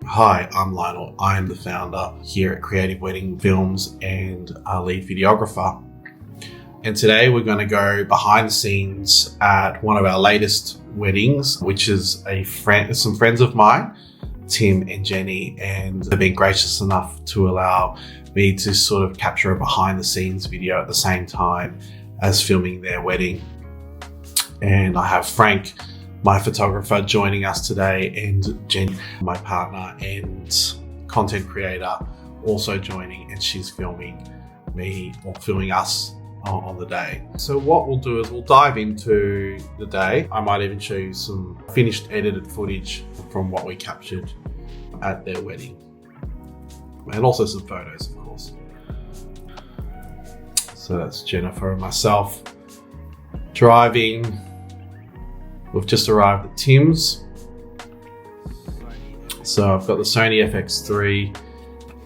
Hi, I'm Lionel. I am the founder here at Creative Wedding Films and our lead videographer. And today we're going to go behind the scenes at one of our latest weddings, which is some friends of mine, Tim and Jenny, and they've been gracious enough to allow me to sort of capture a behind the scenes video at the same time as filming their wedding. And I have Frank, my photographer, joining us today, and Jenny, my partner and content creator, also joining, and she's filming me or filming us on the day. So what we'll do is we'll dive into the day. I might even show you some finished edited footage from what we captured at their wedding, and also some photos, of course. So that's Jennifer and myself driving. We've just arrived at Tim's. So I've got the Sony FX3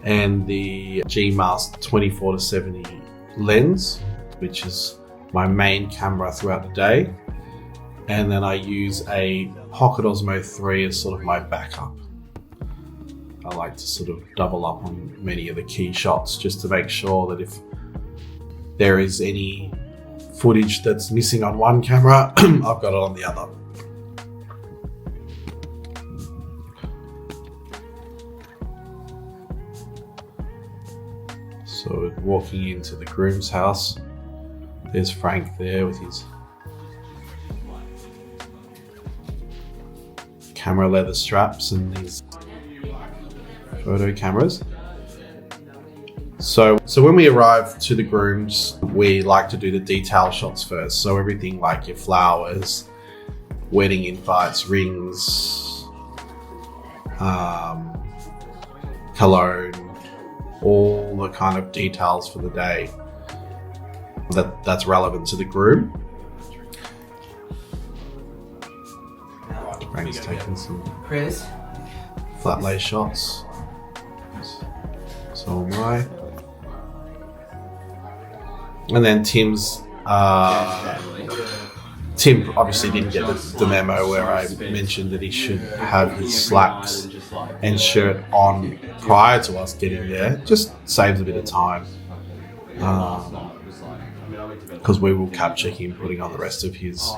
and the G-Mask 24-70 lens, which is my main camera throughout the day. And then I use a Pocket Osmo 3 as sort of my backup. I like to sort of double up on many of the key shots just to make sure that if there is any footage that's missing on one camera, I've got it on the other. So walking into the groom's house, there's Frank there with his camera leather straps and these photo cameras. So when we arrive to the grooms, we like to do the detail shots first. So everything like your flowers, wedding invites, rings, cologne, all the kind of details for the day that's relevant to the groom. Frank's taking some flat lay shots. So am I. And then Tim obviously didn't get the memo where I mentioned that he should have his slacks and shirt on prior to us getting there. Just saves a bit of time, because we will capture him putting on the rest of his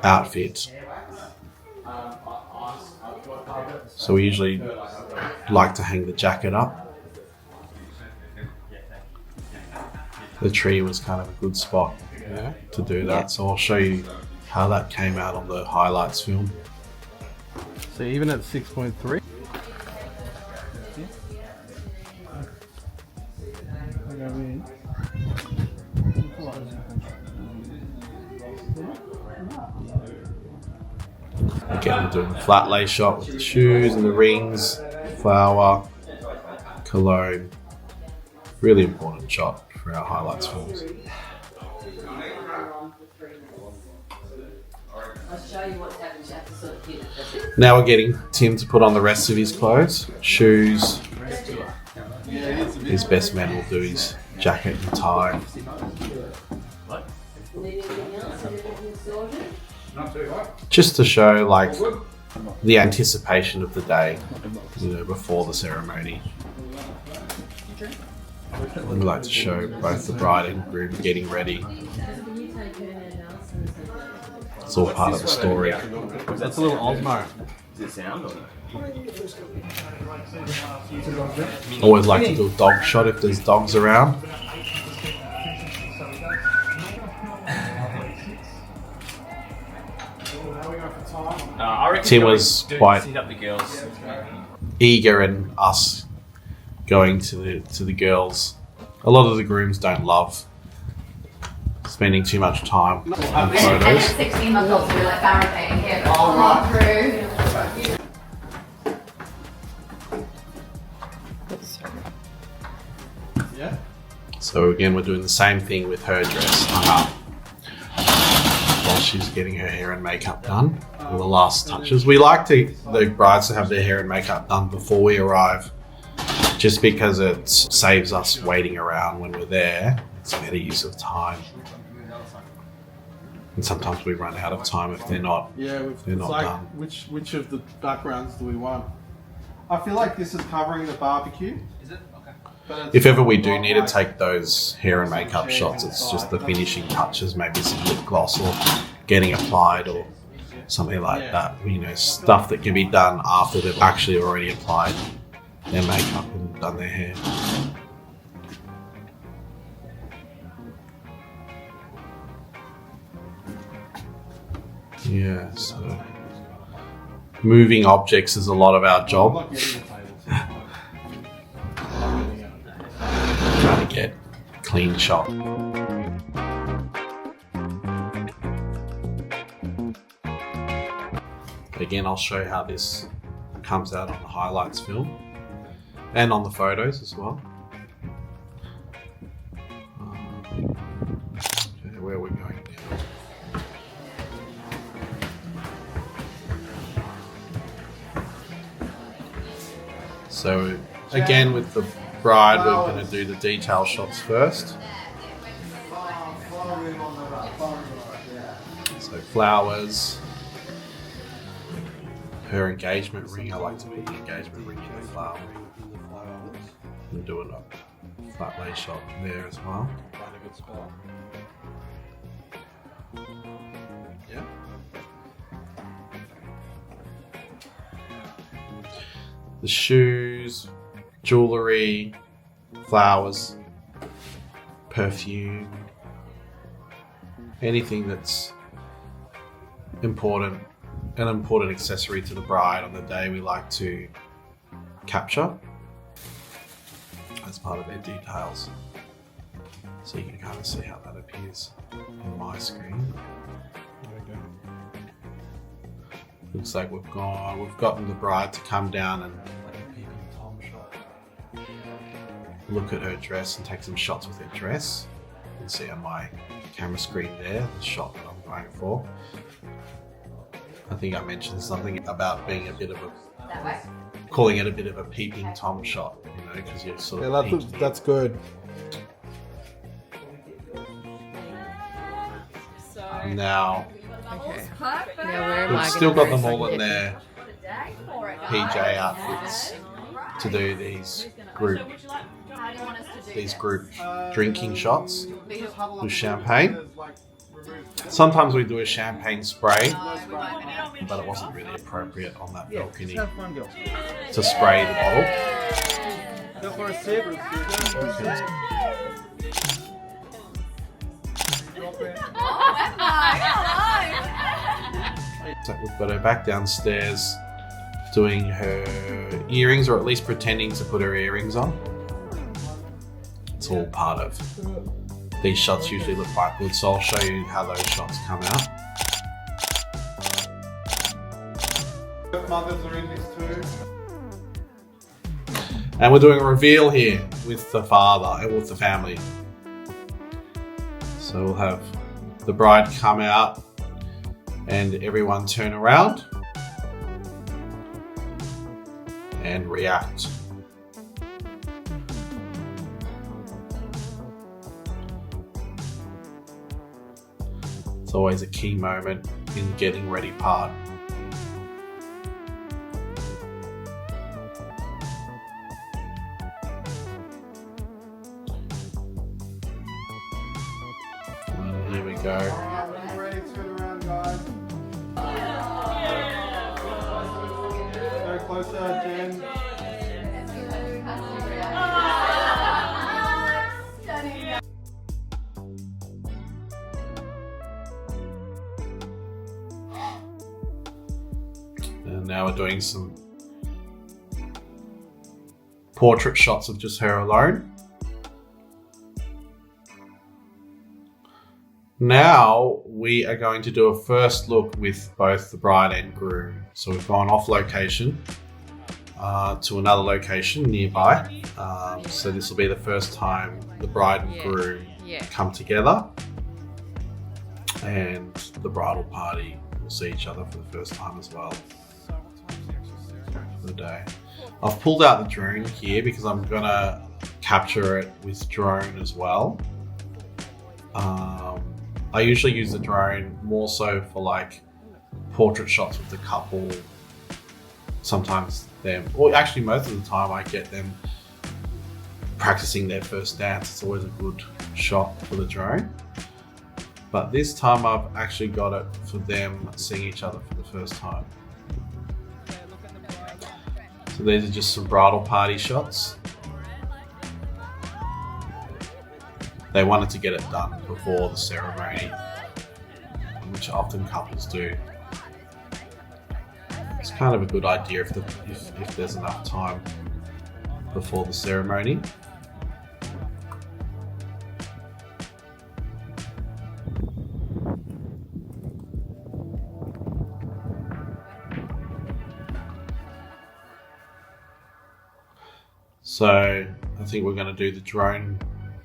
outfit. So we usually like to hang the jacket up. The tree was kind of a good spot to do that. So I'll show you how that came out on the highlights film. So even at 6.3? Again, we're doing the flat lay shot with the shoes and the rings, flower, cologne. Really important shot for our highlights films. Now we're getting Tim to put on the rest of his clothes, shoes. His best man will do his jacket and tie. Just to show like the anticipation of the day, before the ceremony. We like to show both the bride and groom getting ready. It's all part of the story. That's a little Osmo. Does it sound or no? Always like to do a dog shot if there's dogs around. Tim was quite eager in us going to the girls. A lot of the grooms don't love spending too much time on photos. 16-month-olds will be like barricading here, but all right through. So again, we're doing the same thing with her dress hung up while she's getting her hair and makeup done. For the last touches, we like the brides to have their hair and makeup done before we arrive, just because it saves us waiting around when we're there. It's a better use of time. And sometimes we run out of time if they're not. Yeah, they're not like done. which of the backgrounds do we want? I feel like this is covering the barbecue. Is it? Okay. But If ever we do need to take those hair and makeup shots, it's just the finishing touches, maybe some lip gloss or getting applied or something like that. You know, stuff that can be done after they've actually already applied their makeup and done their hair. Yeah, so moving objects is a lot of our I'm job. not getting the table. Trying to get clean shot. Again, I'll show you how this comes out on the highlights film and on the photos as well. Okay, where are we going now? So again, with the bride, we're going to do the detail shots first. So flowers, her engagement ring. I like to put the engagement ring in the flower. And doing a flat lay shot there as well. Find a good spot. Yeah. The shoes, jewellery, flowers, perfume, anything that's important, an important accessory to the bride on the day we like to capture as part of their details. So you can kind of see how that appears on my screen. There we go. Looks like we've gotten the bride to come down and Like a peeping Tom shot. look at her dress and take some shots with her dress. You can see on my camera screen there the shot that I'm going for. I think I mentioned something about being a bit of That way. calling it a bit of a peeping Tom shot, you know, because you're sort of peeking. That's good. Now Okay. Perfect. Now where am I we've still gonna got go them so I all can in get- their What a day for it, PJ guys. outfits to do these group How do you want us to do these this? group drinking shots Beautiful. with champagne. Sometimes we do a champagne spray, No, we won't be but it wasn't really appropriate on that balcony Have fun, girl. to spray the bottle. Go for a sip. So we've got her back downstairs doing her earrings, or at least pretending to put her earrings on. It's all part of these shots. Usually look quite good, so I'll show you how those shots come out. Mothers are in this too. And we're doing a reveal here with the father and with the family. So we'll have the bride come out and everyone turn around and react. It's always a key moment in the getting ready part. And here we go. Alright, ready, turn around, guys. Go closer, Jen. And now we're doing some portrait shots of just her alone. Now we are going to do a first look with both the bride and groom. So we've gone off location to another location nearby. So this will be the first time the bride and groom come together, and the bridal party will see each other for the first time as well for the day. I've pulled out the drone here because I'm gonna capture it with drone as well. I usually use the drone more so for like portrait shots with the couple. Sometimes them, or actually most of the time I get them practicing their first dance. It's always a good shot for the drone. But this time I've actually got it for them seeing each other for the first time. So these are just some bridal party shots. They wanted to get it done before the ceremony, which often couples do. It's kind of a good idea if there's enough time before the ceremony. So I think we're going to do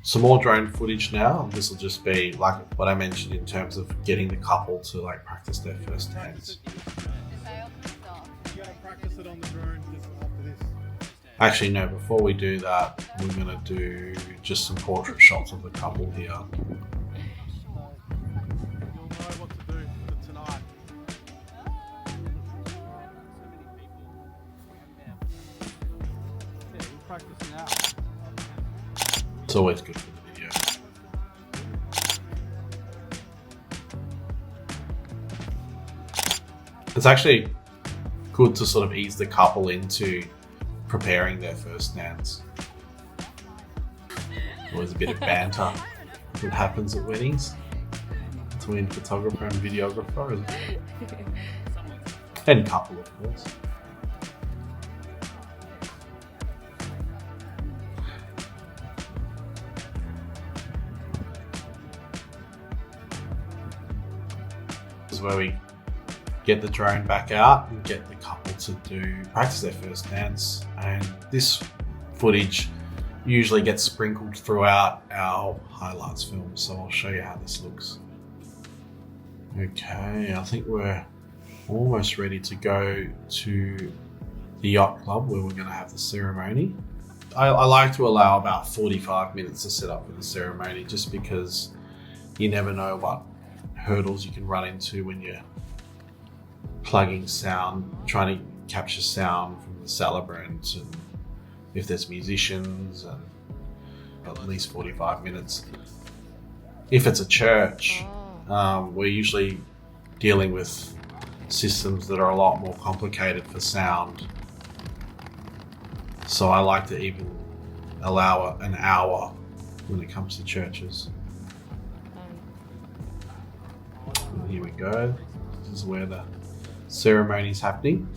some more drone footage now. This will just be like what I mentioned in terms of getting the couple to like practice their first dance. Practice it on the drone after this. Actually, no, before we do that, we're going to do just some portrait shots of the couple here. You'll know what to do for tonight. Yeah, we'll practice now. It's always good for the video. It's actually good to sort of ease the couple into preparing their first dance. Always a bit of banter that happens at weddings between photographer and videographer, and couple, of course. This is where we get the drone back out and get the couple to practice their first dance. And this footage usually gets sprinkled throughout our highlights film, so I'll show you how this looks. Okay, I think we're almost ready to go to the yacht club where we're going to have the ceremony. I like to allow about 45 minutes to set up for the ceremony, just because you never know what hurdles you can run into when you're plugging sound, trying to capture sound from the celebrant, and if there's musicians, and at least 45 minutes. If it's a church, we're usually dealing with systems that are a lot more complicated for sound. So I like to even allow an hour when it comes to churches. And here we go. This is where the ceremony is happening.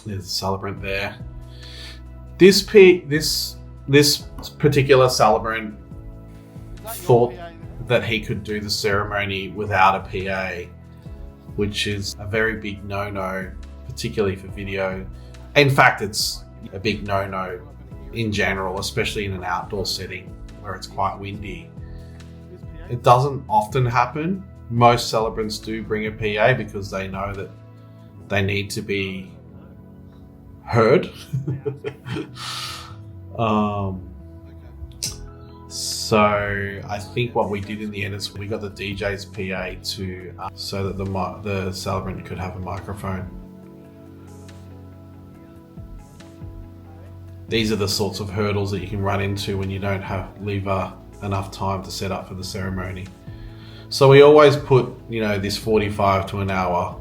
There's a celebrant there. This particular celebrant thought that he could do the ceremony without a PA, which is a very big no-no, particularly for video. In fact, it's a big no-no in general, especially in an outdoor setting where it's quite windy. It doesn't often happen. Most celebrants do bring a PA because they know that they need to be heard. So I think what we did in the end is we got the DJ's PA to so that the celebrant could have a microphone. These are the sorts of hurdles that you can run into when you don't leave enough time to set up for the ceremony. So we always put, this 45 to an hour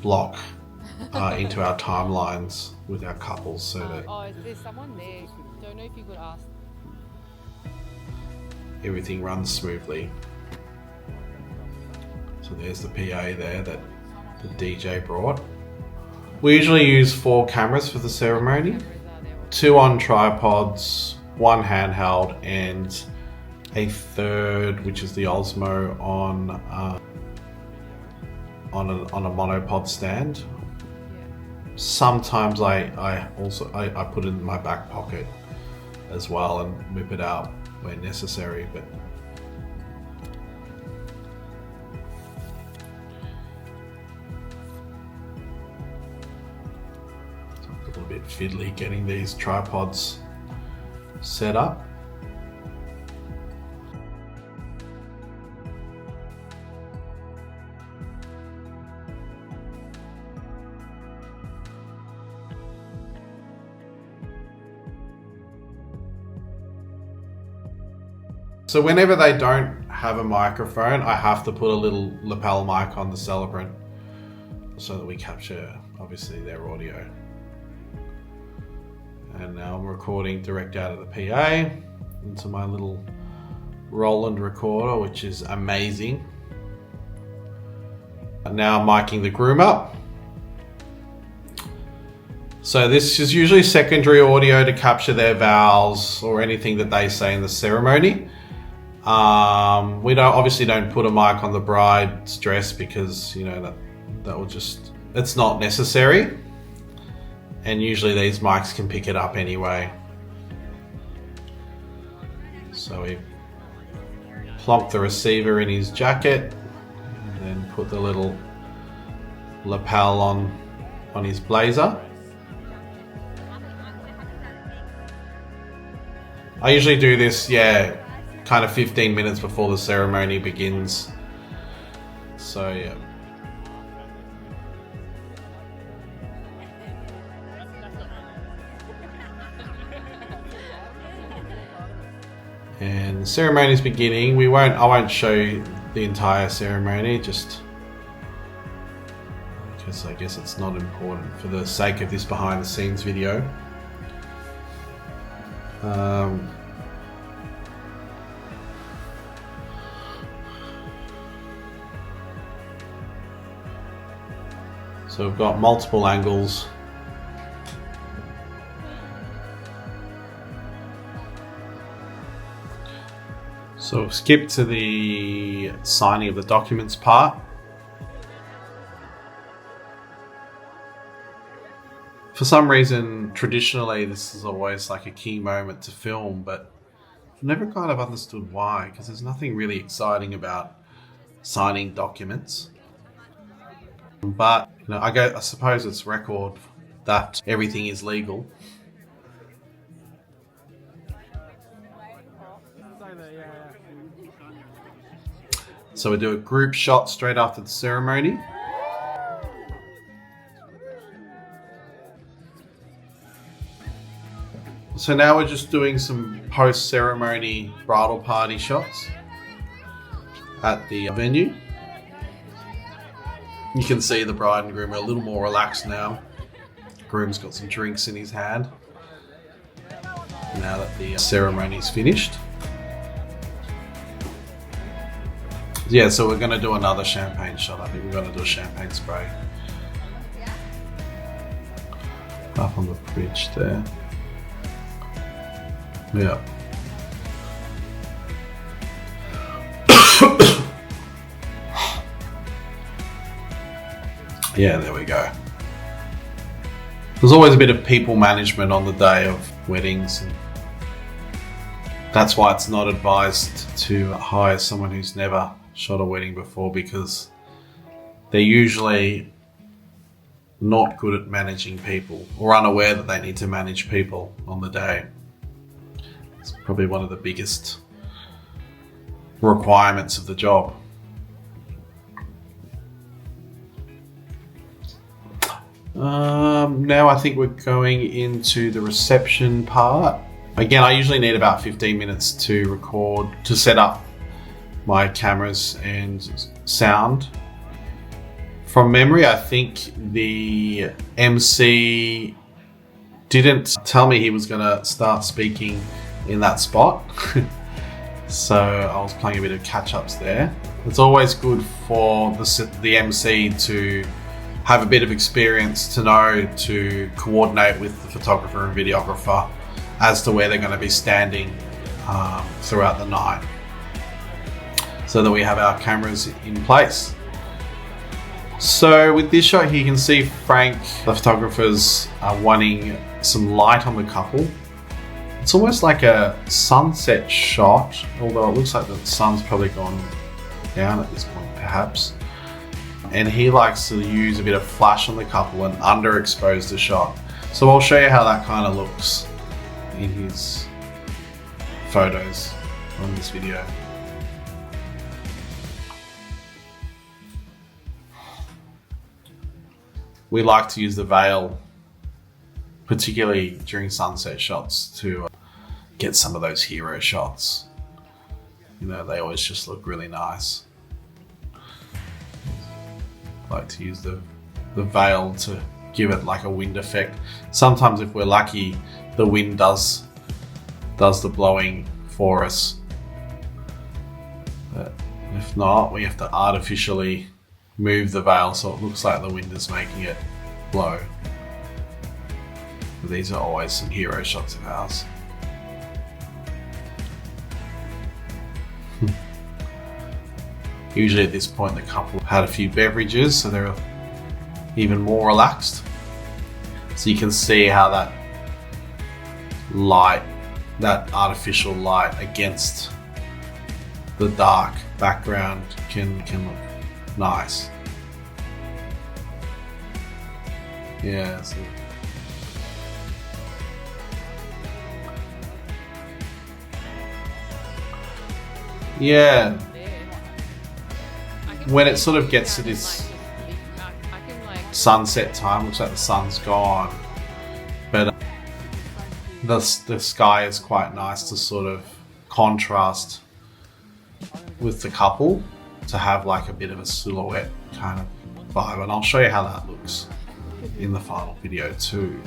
block into our timelines with our couples, so that there's someone there. Don't know if you could ask. Everything runs smoothly. So there's the PA there that the DJ brought. We usually use 4 cameras for the ceremony, 2 on tripods, 1 handheld, and a third, which is the Osmo, on a monopod stand. Sometimes I put it in my back pocket as well and whip it out where necessary, but it's a little bit fiddly getting these tripods set up. So whenever they don't have a microphone, I have to put a little lapel mic on the celebrant so that we capture, obviously, their audio. And now I'm recording direct out of the PA into my little Roland recorder, which is amazing. And now I'm miking the groom up. So this is usually secondary audio to capture their vows or anything that they say in the ceremony. We obviously don't put a mic on the bride's dress because, you know, that will just, it's not necessary. And usually these mics can pick it up anyway. So we plonk the receiver in his jacket and then put the little lapel on his blazer. I usually do this, kind of 15 minutes before the ceremony begins. So yeah. And the ceremony is beginning. I won't show you the entire ceremony, just because I guess it's not important for the sake of this behind the scenes video. So we've got multiple angles. So skip to the signing of the documents part. For some reason, traditionally, this is always like a key moment to film, but I've never kind of understood why, because there's nothing really exciting about signing documents. But you know, I suppose it's record that everything is legal. So we do a group shot straight after the ceremony. So now we're just doing some post-ceremony bridal party shots at the venue. You can see the bride and groom are a little more relaxed now. Groom's got some drinks in his hand now that the ceremony's finished. Yeah, so we're going to do another champagne shot. I think we're going to do a champagne spray up on the bridge there. Yeah. Yeah, there we go. There's always a bit of people management on the day of weddings, and that's why it's not advised to hire someone who's never shot a wedding before, because they're usually not good at managing people or unaware that they need to manage people on the day. It's probably one of the biggest requirements of the job. Now I think we're going into the reception part. Again, I usually need about 15 minutes to record, to set up my cameras and sound. From memory, I think the MC didn't tell me he was going to start speaking in that spot. So I was playing a bit of catch-ups there. It's always good for the MC to have a bit of experience, to know to coordinate with the photographer and videographer as to where they're going to be standing throughout the night, so that we have our cameras in place. So with this shot here, you can see Frank, the photographer's wanting some light on the couple, It's almost like a sunset shot, although it looks like the sun's probably gone down at this point, perhaps. And he likes to use a bit of flash on the couple and underexpose the shot. So I'll show you how that kind of looks in his photos on this video. We like to use the veil, particularly during sunset shots, to get some of those hero shots. You know, they always just look really nice. Like to use the veil to give it like a wind effect. Sometimes if we're lucky, the wind does the blowing for us. But if not, we have to artificially move the veil so it looks like the wind is making it blow. But these are always some hero shots of ours. Usually at this point the couple had a few beverages, so they're even more relaxed. So you can see how that light, that artificial light against the dark background can look nice. Yeah. So yeah. When it sort of gets to this sunset time, looks like the sun's gone, but the sky is quite nice to sort of contrast with the couple, to have like a bit of a silhouette kind of vibe, and I'll show you how that looks in the final video too.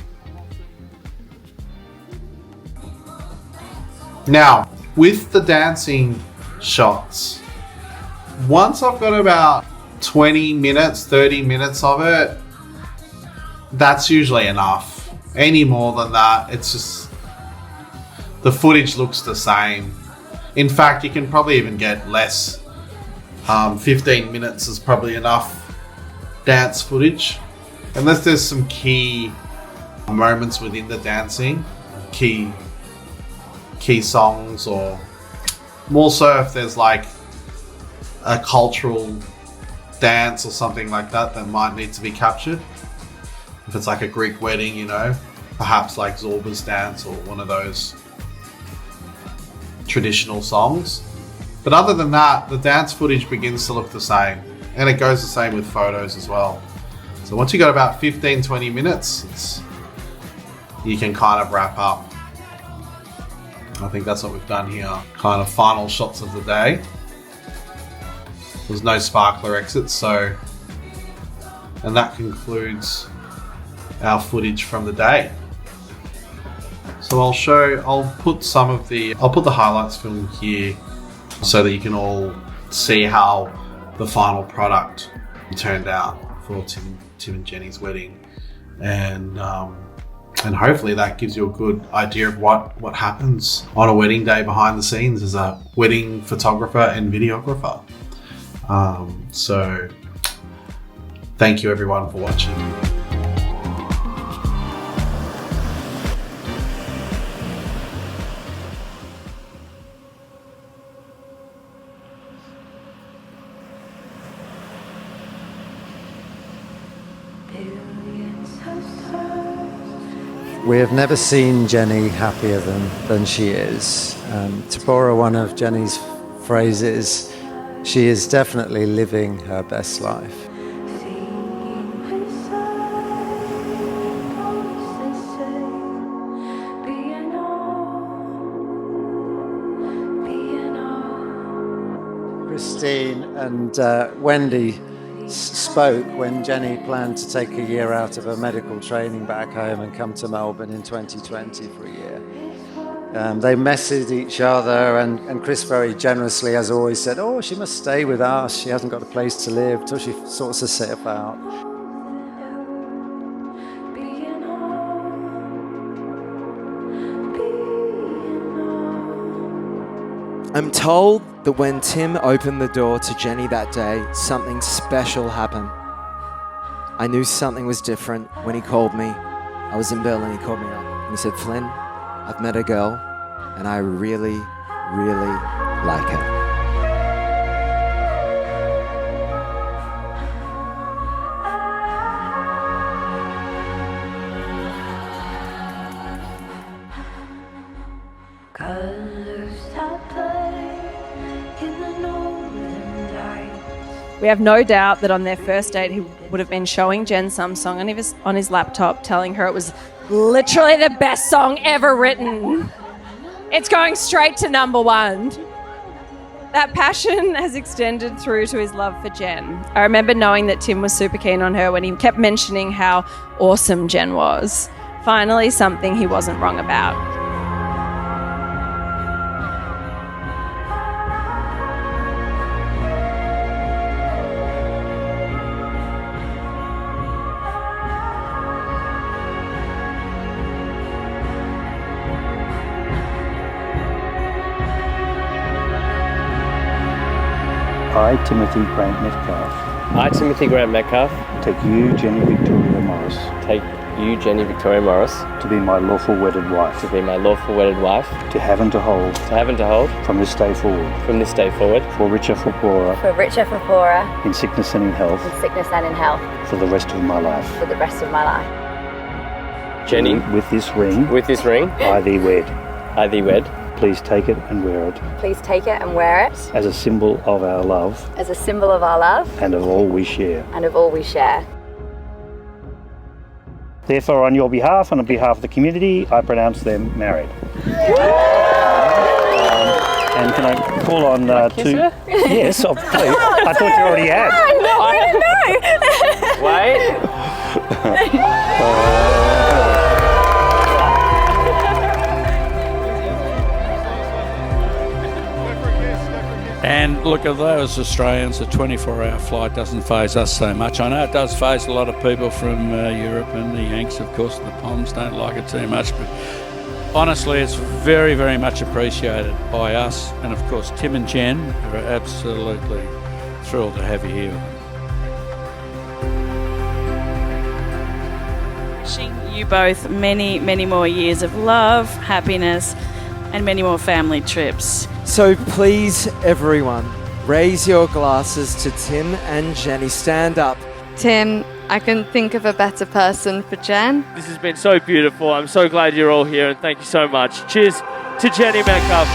Now, with the dancing shots, once I've got about 20 minutes, 30 minutes of it, that's usually enough. Any more than that, it's just, the footage looks the same. In fact, you can probably even get less. 15 minutes is probably enough dance footage. Unless there's some key moments within the dancing, key songs, or more so if there's like a cultural dance or something like that that might need to be captured. If it's like a Greek wedding, you know, perhaps like Zorba's dance or one of those traditional songs. But other than that, the dance footage begins to look the same, and it goes the same with photos as well. So once you got about 15-20 minutes, you can kind of wrap up. I think that's what we've done here. Kind of final shots of the day. There's no sparkler exits, and that concludes our footage from the day. So I'll put the highlights film here so that you can all see how the final product turned out for Tim and Jenny's wedding, and hopefully that gives you a good idea of what happens on a wedding day behind the scenes as a wedding photographer and videographer. So thank you everyone for watching. We have never seen Jenny happier than she is. To borrow one of Jenny's phrases, she is definitely living her best life. Christine and Wendy spoke when Jenny planned to take a year out of her medical training back home and come to Melbourne in 2020 for a year. They messaged each other, and Chris very generously, as always, said, "Oh, she must stay with us. She hasn't got a place to live," till she sorts herself out. I'm told that when Tim opened the door to Jenny that day, something special happened. I knew something was different when he called me. I was in Berlin, he called me up and he said, "Flynn, I've met a girl and I really, really like her. We have no doubt that on their first date he would have been showing Jen some song on his laptop, telling her it was literally the best song ever written. It's going straight to #1. That passion has extended through to his love for Jen. I remember knowing that Tim was super keen on her when he kept mentioning how awesome Jen was. Finally, something he wasn't wrong about. I, Timothy Grant Metcalf. I, Timothy Grant Metcalf. Take you, Jenny Victoria Morris. Take you, Jenny Victoria Morris. To be my lawful wedded wife. To be my lawful wedded wife. To have and to hold. To have and to hold. From this day forward. From this day forward. For richer, for poorer. For richer, for poorer. In sickness and in health. In sickness and in health. For the rest of my life. For the rest of my life. Jenny. With this ring. With this ring. I thee wed. I thee wed. Please take it and wear it. Please take it and wear it. As a symbol of our love. As a symbol of our love. And of all we share. And of all we share. Therefore, on your behalf and on behalf of the community, I pronounce them married. And can I call on two? Yes, oh, please. I thought you already had. No. Wait. And look, at those Australians, a 24-hour flight doesn't faze us so much. I know it does faze a lot of people from Europe, and the Yanks, of course, the Poms don't like it too much. But honestly, it's very, very much appreciated by us. And of course, Tim and Jen are absolutely thrilled to have you here with them. Wishing you both many, many more years of love, happiness, and many more family trips. So please, everyone, raise your glasses to Tim and Jenny. Stand up. Tim, I couldn't think of a better person for Jen. This has been so beautiful. I'm so glad you're all here, and thank you so much. Cheers to Jenny Metcalf.